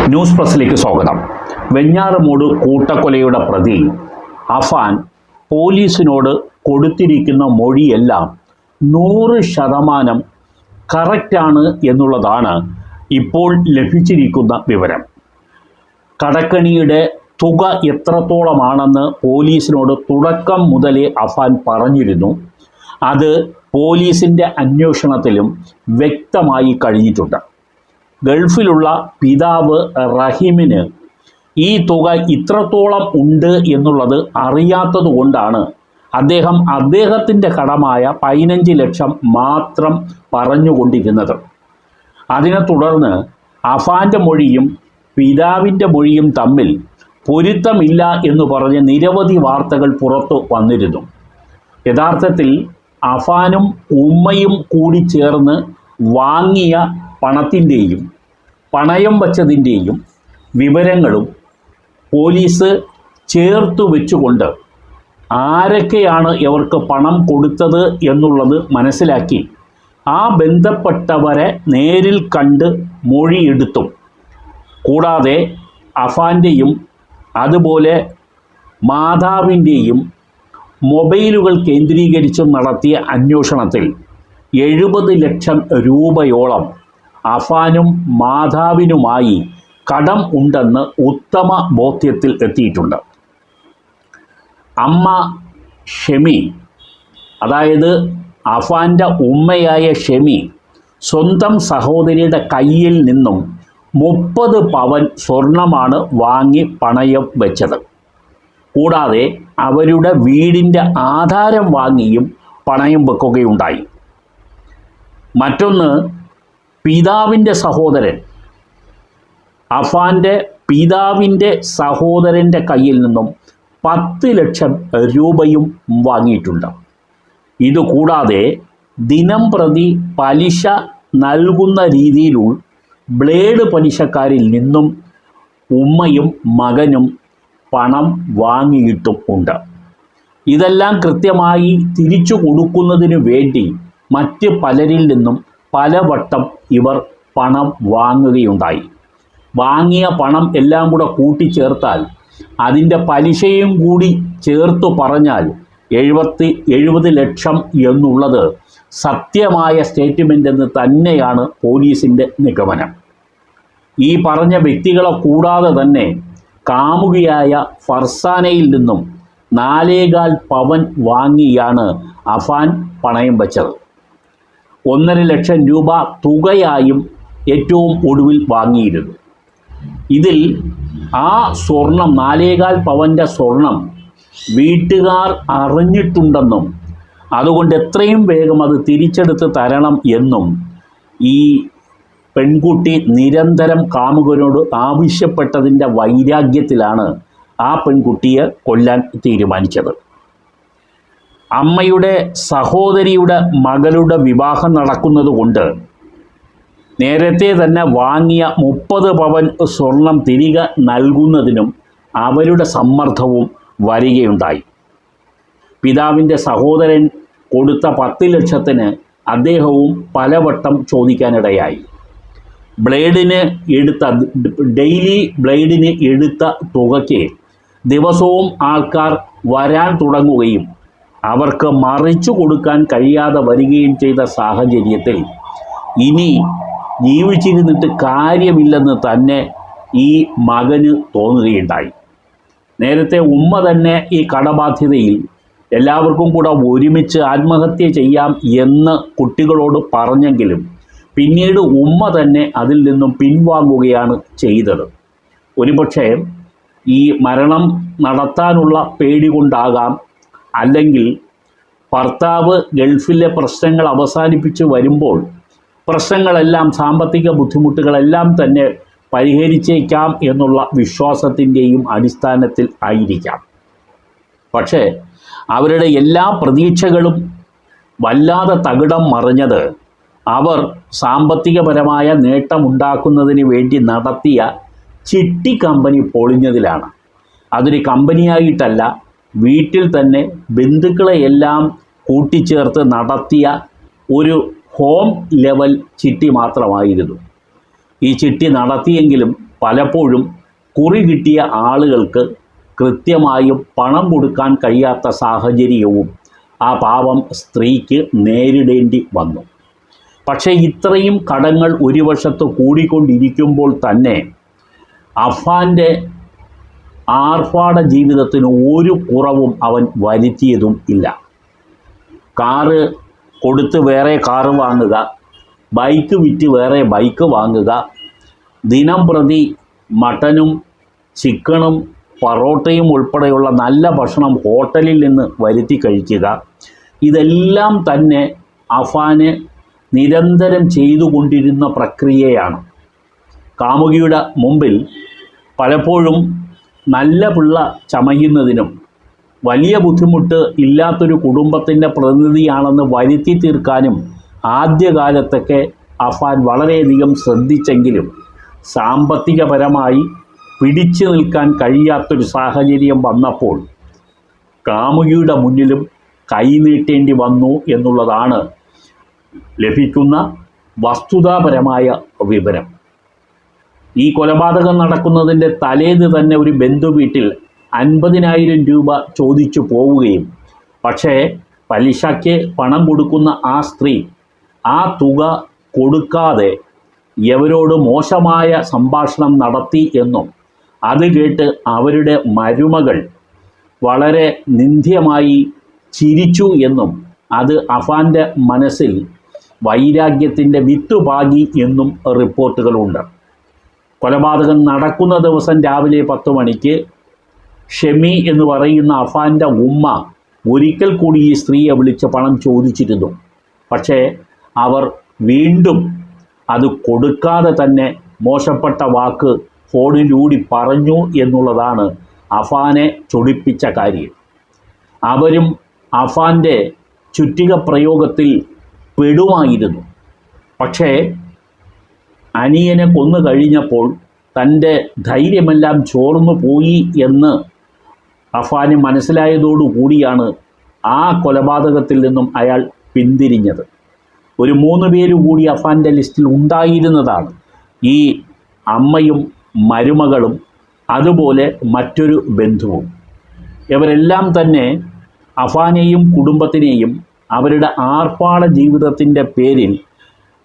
News പ്രസിലേക്ക് സ്വാഗതം. വെഞ്ഞാറമൂട് കൂട്ടക്കൊലയുടെ പ്രതി അഫാൻ പോലീസിനോട് കൊടുത്തിരിക്കുന്ന മൊഴിയെല്ലാം 100% കറക്റ്റാണ് എന്നുള്ളതാണ് ഇപ്പോൾ ലഭിച്ചിരിക്കുന്ന വിവരം. കടക്കണിയുടെ തുക എത്രത്തോളമാണെന്ന് പോലീസിനോട് തുടക്കം മുതലേ അഫാൻ പറഞ്ഞിരുന്നു. അത് പോലീസിൻ്റെ അന്വേഷണത്തിലും വ്യക്തമായി കഴിഞ്ഞിട്ടുണ്ട്. ഗൾഫിലുള്ള പിതാവ് റഹീമിന് ഈ തുക ഇത്രത്തോളം ഉണ്ട് എന്നുള്ളത് അറിയാത്തത് കൊണ്ടാണ് അദ്ദേഹത്തിൻ്റെ കടമായ 15 ലക്ഷം മാത്രം പറഞ്ഞുകൊണ്ടിരുന്നത്. അതിനെ തുടർന്ന് അഫാൻ്റെ മൊഴിയും പിതാവിൻ്റെ മൊഴിയും തമ്മിൽ പൊരുത്തമില്ല എന്ന് പറഞ്ഞ് നിരവധി വാർത്തകൾ പുറത്തു വന്നിരുന്നു. യഥാർത്ഥത്തിൽ അഫാനും ഉമ്മയും കൂടി ചേർന്ന് വാങ്ങിയ പണത്തിൻ്റെയും പണയം വച്ചതിൻ്റെയും വിവരങ്ങളും പോലീസ് ചേർത്തു വെച്ചുകൊണ്ട് ആരൊക്കെയാണ് ഇവർക്ക് പണം കൊടുത്തത് എന്നുള്ളത് മനസ്സിലാക്കി ആ ബന്ധപ്പെട്ടവരെ നേരിൽ കണ്ട് മൊഴിയെടുത്തും, കൂടാതെ അഫാൻ്റെയും അതുപോലെ മാതാവിൻ്റെയും മൊബൈലുകൾ കേന്ദ്രീകരിച്ചും നടത്തിയ അന്വേഷണത്തിൽ 70 ലക്ഷം രൂപയോളം അഫാനും മാതാവിനുമായി കടം ഉണ്ടെന്ന് ഉത്തമ ബോധ്യത്തിൽ എത്തിയിട്ടുണ്ട്. അമ്മ ഷെമി, അതായത് അഫാൻ്റെ ഉമ്മയായ ഷെമി, സ്വന്തം സഹോദരിയുടെ കയ്യിൽ നിന്നും 30 പവൻ സ്വർണമാണ് വാങ്ങി പണയം വെച്ചത്. കൂടാതെ അവരുടെ വീടിൻ്റെ ആധാരം വാങ്ങിയും പണയം വെക്കുകയുണ്ടായി. മറ്റൊന്ന്, പിതാവിൻ്റെ സഹോദരൻ, അഫാൻ്റെ പിതാവിൻ്റെ സഹോദരൻ്റെ കയ്യിൽ നിന്നും 10 ലക്ഷം രൂപയും വാങ്ങിയിട്ടുണ്ട്. ഇതുകൂടാതെ ദിനം പ്രതി പലിശ നൽകുന്ന രീതിയിലുള്ള ബ്ലേഡ് പലിശക്കാരിൽ നിന്നും ഉമ്മയും മകനും പണം വാങ്ങിയിട്ടും ഉണ്ട്. ഇതെല്ലാം കൃത്യമായി തിരിച്ചു കൊടുക്കുന്നതിനു വേണ്ടി മറ്റ് പലരിൽ നിന്നും പലവട്ടം ഇവർ പണം വാങ്ങുകയുണ്ടായി. വാങ്ങിയ പണം എല്ലാം കൂടെ കൂട്ടിച്ചേർത്താൽ അതിൻ്റെ പലിശയും കൂടി ചേർത്തു പറഞ്ഞാൽ 70 ലക്ഷം എന്നുള്ളത് സത്യമായ സ്റ്റേറ്റ്മെൻ്റ് എന്ന് തന്നെയാണ് പോലീസിൻ്റെ നിഗമനം. ഈ പറഞ്ഞ വ്യക്തികളെ കൂടാതെ തന്നെ കാമുകിയായ ഫർസാനയിൽ നിന്നും 4.25 പവൻ വാങ്ങിയാണ് അഫാൻ പണയം വച്ചത്. 1.5 ലക്ഷം രൂപ തുകയായും ഏറ്റവും ഒടുവിൽ വാങ്ങിയിരുന്നു. ഇതിൽ ആ സ്വർണം 4.25 പവൻ്റെ സ്വർണം വീട്ടുകാർ അറിഞ്ഞിട്ടുണ്ടെന്നും അതുകൊണ്ട് എത്രയും വേഗം അത് തിരിച്ചെടുത്ത് തരണം എന്നും ഈ പെൺകുട്ടി നിരന്തരം കാമുകനോട് ആവശ്യപ്പെട്ടതിൻ്റെ വൈരാഗ്യത്തിലാണ് ആ പെൺകുട്ടിയെ കൊല്ലാൻ തീരുമാനിച്ചത്. അമ്മയുടെ സഹോദരിയുടെ മകളുടെ വിവാഹം നടക്കുന്നത് കൊണ്ട് നേരത്തെ തന്നെ വാങ്ങിയ 30 പവൻ സ്വർണം തിരികെ നൽകുന്നതിനും അവരുടെ സമ്മർദ്ദവും വരികയുണ്ടായി. പിതാവിൻ്റെ സഹോദരൻ കൊടുത്ത 10 ലക്ഷത്തിന് അദ്ദേഹവും പലവട്ടം ചോദിക്കാനിടയായി. ഡെയിലി ബ്ലേഡിന് എടുത്ത തുകയ്ക്ക് ദിവസവും ആൾക്കാർ വരാൻ തുടങ്ങുകയും അവർക്ക് മറിച്ചു കൊടുക്കാൻ കഴിയാതെ വരികയും ചെയ്ത സാഹചര്യത്തിൽ ഇനി ജീവിച്ചിരുന്നിട്ട് കാര്യമില്ലെന്ന് തന്നെ ഈ മകന് തോന്നുകയുണ്ടായി. നേരത്തെ ഉമ്മ തന്നെ ഈ കടബാധ്യതയിൽ എല്ലാവർക്കും കൂടെ ഒരുമിച്ച് ആത്മഹത്യ ചെയ്യാം എന്ന് കുട്ടികളോട് പറഞ്ഞെങ്കിലും പിന്നീട് ഉമ്മ തന്നെ അതിൽ നിന്നും പിൻവാങ്ങുകയാണ് ചെയ്തത്. ഒരുപക്ഷെ ഈ മരണം നടത്താനുള്ള പേടി കൊണ്ടാകാം, അല്ലെങ്കിൽ ഭർത്താവ് ഗൾഫിലെ പ്രശ്നങ്ങൾ അവസാനിപ്പിച്ച് വരുമ്പോൾ പ്രശ്നങ്ങളെല്ലാം, സാമ്പത്തിക ബുദ്ധിമുട്ടുകളെല്ലാം തന്നെ പരിഹരിച്ചേക്കാം എന്നുള്ള വിശ്വാസത്തിൻ്റെയും അടിസ്ഥാനത്തിൽ ആയിരിക്കാം. പക്ഷേ അവരുടെ എല്ലാ പ്രതീക്ഷകളും വല്ലാതെ തകിടം മറിഞ്ഞത് അവർ സാമ്പത്തികപരമായ നേട്ടമുണ്ടാക്കുന്നതിന് വേണ്ടി നടത്തിയ ചിട്ടി കമ്പനി പൊളിഞ്ഞതിലാണ്. അതൊരു കമ്പനിയായിട്ടല്ല, വീട്ടിൽ തന്നെ ബന്ധുക്കളെയെല്ലാം കൂട്ടിച്ചേർത്ത് നടത്തിയ ഒരു ഹോം ലെവൽ ചിട്ടി മാത്രമായിരുന്നു. ഈ ചിട്ടി നടത്തിയെങ്കിലും പലപ്പോഴും കുറി കിട്ടിയ ആളുകൾക്ക് കൃത്യമായും പണം കൊടുക്കാൻ കഴിയാത്ത സാഹചര്യവും ആ പാവം സ്ത്രീക്ക് നേരിടേണ്ടി വന്നു. പക്ഷേ ഇത്രയും കടങ്ങൾ ഒരു വശത്ത് കൂടിക്കൊണ്ടിരിക്കുമ്പോൾ തന്നെ അഫാൻ്റെ ആർഭാട ജീവിതത്തിന് ഒരു കുറവും അവൻ വരുത്തിയതും ഇല്ല. കാറ് കൊടുത്ത് വേറെ കാറ് വാങ്ങുക, ബൈക്ക് വിറ്റ് വേറെ ബൈക്ക് വാങ്ങുക, ദിനം പ്രതി മട്ടനും ചിക്കനും പൊറോട്ടയും ഉൾപ്പെടെയുള്ള നല്ല ഭക്ഷണം ഹോട്ടലിൽ നിന്ന് വരുത്തി കഴിക്കുക, ഇതെല്ലാം തന്നെ അഫാന് നിരന്തരം ചെയ്തുകൊണ്ടിരുന്ന പ്രക്രിയയാണ്. കാമുകിയുടെ മുമ്പിൽ പലപ്പോഴും നല്ല പിള്ള ചമയുന്നതിനും വലിയ ബുദ്ധിമുട്ട് ഇല്ലാത്തൊരു കുടുംബത്തിൻ്റെ പ്രതിനിധിയാണെന്ന് വരുത്തി തീർക്കാനും ആദ്യകാലത്തൊക്കെ അഫാൻ വളരെയധികം ശ്രദ്ധിച്ചെങ്കിലും സാമ്പത്തികപരമായി പിടിച്ചു നിൽക്കാൻ കഴിയാത്തൊരു സാഹചര്യം വന്നപ്പോൾ കാമുകിയുടെ മുന്നിലും കൈനീട്ടേണ്ടി വന്നു എന്നുള്ളതാണ് ലഭിക്കുന്ന വസ്തുതാപരമായ വിവരം. ഈ കൊലപാതകം നടക്കുന്നതിൻ്റെ തലേന്ന് തന്നെ ഒരു ബന്ധുവീട്ടിൽ 50,000 രൂപ ചോദിച്ചു പോവുകയും പക്ഷേ പലിശയ്ക്ക് പണം കൊടുക്കുന്ന ആ സ്ത്രീ ആ തുക കൊടുക്കാതെ എവരോട് മോശമായ സംഭാഷണം നടത്തി എന്നും അത് കേട്ട് അവരുടെ മരുമകൾ വളരെ നിന്ദ്യമായി ചിരിച്ചു എന്നും അത് അഫാൻ്റെ മനസ്സിൽ വൈരാഗ്യത്തിൻ്റെ വിത്ത് പാകി എന്നും റിപ്പോർട്ടുകളുണ്ട്. കൊലപാതകം നടക്കുന്ന ദിവസം രാവിലെ 10 മണിക്ക് ഷെമി എന്ന് പറയുന്ന അഫാൻ്റെ ഉമ്മ ഒരിക്കൽ കൂടി ഈ സ്ത്രീയെ വിളിച്ച് പണം ചോദിച്ചിരുന്നു. പക്ഷേ അവർ വീണ്ടും അത് കൊടുക്കാതെ തന്നെ മോശപ്പെട്ട വാക്ക് ഫോണിലൂടെ പറഞ്ഞു എന്നുള്ളതാണ് അഫാനെ ചൊടിപ്പിച്ച കാര്യം. അവരും അഫാൻ്റെ ചുറ്റിക പ്രയോഗത്തിൽ പെടുമായിരുന്നു. പക്ഷേ അനിയനെ കൊന്നു കഴിഞ്ഞപ്പോൾ തൻ്റെ ധൈര്യമെല്ലാം ചോർന്നു പോയി എന്ന് അഫാന് മനസ്സിലായതോടുകൂടിയാണ് ആ കൊലപാതകത്തിൽ നിന്നും അയാൾ പിന്തിരിഞ്ഞത്. ഒരു 3 പേര് കൂടി അഫാൻ്റെ ലിസ്റ്റിൽ ഉണ്ടായിരുന്നതാണ്. ഈ അമ്മയും മരുമകളും അതുപോലെ മറ്റൊരു ബന്ധുവും. ഇവരെല്ലാം തന്നെ അഫാനെയും കുടുംബത്തിനെയും അവരുടെ ആർഭാട ജീവിതത്തിൻ്റെ പേരിൽ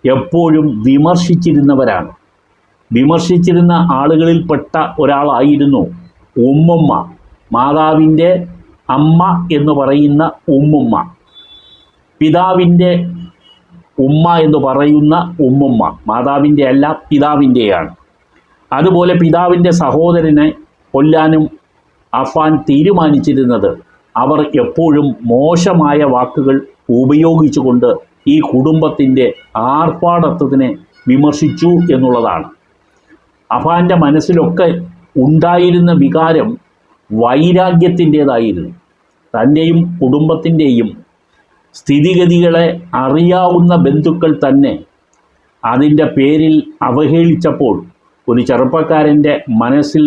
എപ്പോഴും വിമർശിച്ചിരുന്നവരാണ്. വിമർശിച്ചിരുന്ന ആളുകളിൽപ്പെട്ട ഒരാളായിരുന്നു ഉമ്മുമ്മ, മാതാവിൻ്റെ അമ്മ എന്ന് പറയുന്ന ഉമ്മുമ്മ, പിതാവിൻ്റെ ഉമ്മ എന്ന് പറയുന്ന ഉമ്മുമ്മ, മാതാവിൻ്റെ അല്ല പിതാവിൻ്റെയാണ്. അതുപോലെ പിതാവിൻ്റെ സഹോദരനെ കൊല്ലാനും അഫാൻ തീരുമാനിച്ചിരുന്നത് അവർ എപ്പോഴും മോശമായ വാക്കുകൾ ഉപയോഗിച്ചുകൊണ്ട് ഈ കുടുംബത്തിൻ്റെ ആർഭാടത്വത്തിനെ വിമർശിച്ചു എന്നുള്ളതാണ്. അഫാൻ്റെ മനസ്സിലൊക്കെ ഉണ്ടായിരുന്ന വികാരം വൈരാഗ്യത്തിൻ്റേതായിരുന്നു. തൻ്റെയും കുടുംബത്തിൻ്റെയും സ്ഥിതിഗതികളെ അറിയാവുന്ന ബന്ധുക്കൾ തന്നെ അതിൻ്റെ പേരിൽ അവഹേളിച്ചപ്പോൾ ഒരു ചെറുപ്പക്കാരൻ്റെ മനസ്സിൽ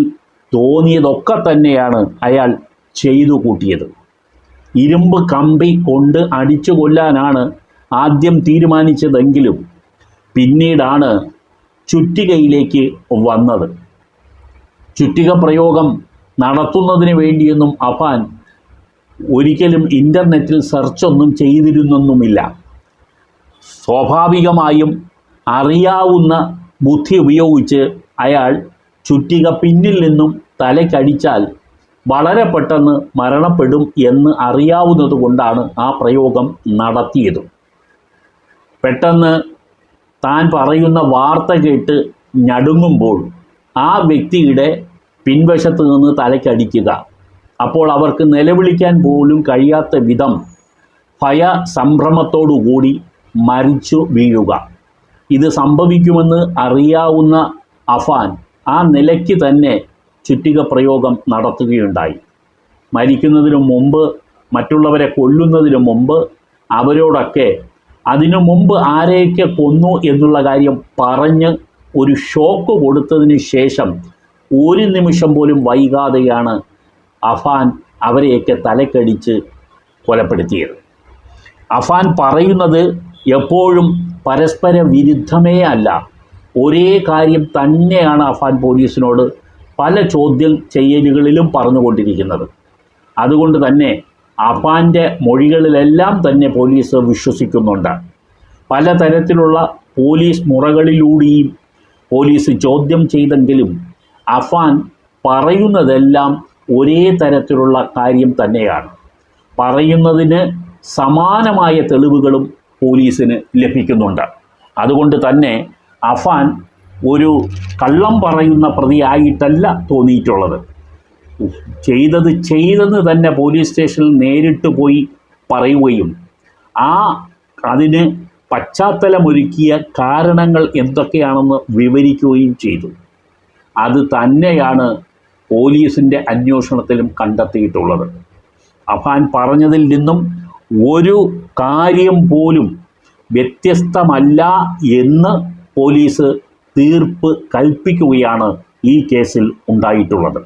തോന്നിയതൊക്കെ തന്നെയാണ് അയാൾ ചെയ്തു കൂട്ടിയത്. ഇരുമ്പ് കമ്പി കൊണ്ട് അടിച്ചു കൊല്ലാനാണ് ആദ്യം തീരുമാനിച്ചതെങ്കിലും പിന്നീടാണ് ചുറ്റികയിലേക്ക് വന്നത്. ചുറ്റിക പ്രയോഗം നടത്തുന്നതിന് വേണ്ടിയൊന്നും അഫാൻ ഒരിക്കലും ഇൻ്റർനെറ്റിൽ സെർച്ചൊന്നും ചെയ്തിരുന്നൊന്നുമില്ല. സ്വാഭാവികമായും അറിയാവുന്ന ബുദ്ധി ഉപയോഗിച്ച് അയാൾ ചുറ്റിക പിന്നിൽ നിന്നും തലക്കടിച്ചാൽ വളരെ പെട്ടെന്ന് മരണപ്പെടും എന്ന് അറിയാവുന്നത് കൊണ്ടാണ് ആ പ്രയോഗം നടത്തിയത്. പെട്ടെന്ന് താൻ പറയുന്ന വാർത്ത കേട്ട് ഞടുങ്ങുമ്പോൾ ആ വ്യക്തിയുടെ പിൻവശത്ത് നിന്ന് തലക്കടിക്കുക, അപ്പോൾ അവർക്ക് നിലവിളിക്കാൻ പോലും കഴിയാത്ത വിധം ഭയസംഭ്രമത്തോടുകൂടി മരിച്ചു വീഴുക. ഇത് സംഭവിക്കുമെന്ന് അറിയാവുന്ന അഫാൻ ആ നിലയ്ക്ക് തന്നെ ചുറ്റിക പ്രയോഗം നടത്തുകയുണ്ടായി. മരിക്കുന്നതിനു മുമ്പ്, മറ്റുള്ളവരെ കൊല്ലുന്നതിനു മുമ്പ് അവരോടൊക്കെ അതിനു മുമ്പ് ആരെയൊക്കെ കൊന്നു എന്നുള്ള കാര്യം പറഞ്ഞ് ഒരു ഷോക്ക് കൊടുത്തതിന് ശേഷം ഒരു നിമിഷം പോലും വൈകാതെയാണ് അഫാൻ അവരെയൊക്കെ തലക്കടിച്ച് കൊലപ്പെടുത്തിയത്. അഫാൻ പറയുന്നത് എപ്പോഴും പരസ്പര വിരുദ്ധമേ അല്ല, ഒരേ കാര്യം തന്നെയാണ് അഫാൻ പോലീസിനോട് പല ചോദ്യം ചെയ്യലുകളിലും പറഞ്ഞുകൊണ്ടിരിക്കുന്നത്. അതുകൊണ്ട് തന്നെ അഫാൻ്റെ മൊഴികളിലെല്ലാം തന്നെ പോലീസ് വിശ്വസിക്കുന്നുണ്ട്. പലതരത്തിലുള്ള പോലീസ് മുറകളിലൂടെയും പോലീസ് ചോദ്യം ചെയ്തെങ്കിലും അഫാൻ പറയുന്നതെല്ലാം ഒരേ തരത്തിലുള്ള കാര്യം തന്നെയാണ്. പറയുന്നതിന് സമാനമായ തെളിവുകളും പോലീസിന് ലഭിക്കുന്നുണ്ട്. അതുകൊണ്ട് തന്നെ അഫാൻ ഒരു കള്ളം പറയുന്ന പ്രതിയായിട്ടല്ല തോന്നിയിട്ടുള്ളത്. ചെയ്തെന്ന് തന്നെ പോലീസ് സ്റ്റേഷനിൽ നേരിട്ട് പോയി പറയുകയും അതിന് പശ്ചാത്തലമൊരുക്കിയ കാരണങ്ങൾ എന്തൊക്കെയാണെന്ന് വിവരിക്കുകയും ചെയ്തു. അത് തന്നെയാണ് പോലീസിൻ്റെ അന്വേഷണത്തിലും കണ്ടെത്തിയിട്ടുള്ളത്. അഫാൻ പറഞ്ഞതിൽ നിന്നും ഒരു കാര്യം പോലും വ്യത്യസ്തമല്ല എന്ന് പോലീസ് തീർപ്പ് കൽപ്പിക്കുകയാണ് ഈ കേസിൽ ഉണ്ടായിട്ടുള്ളത്.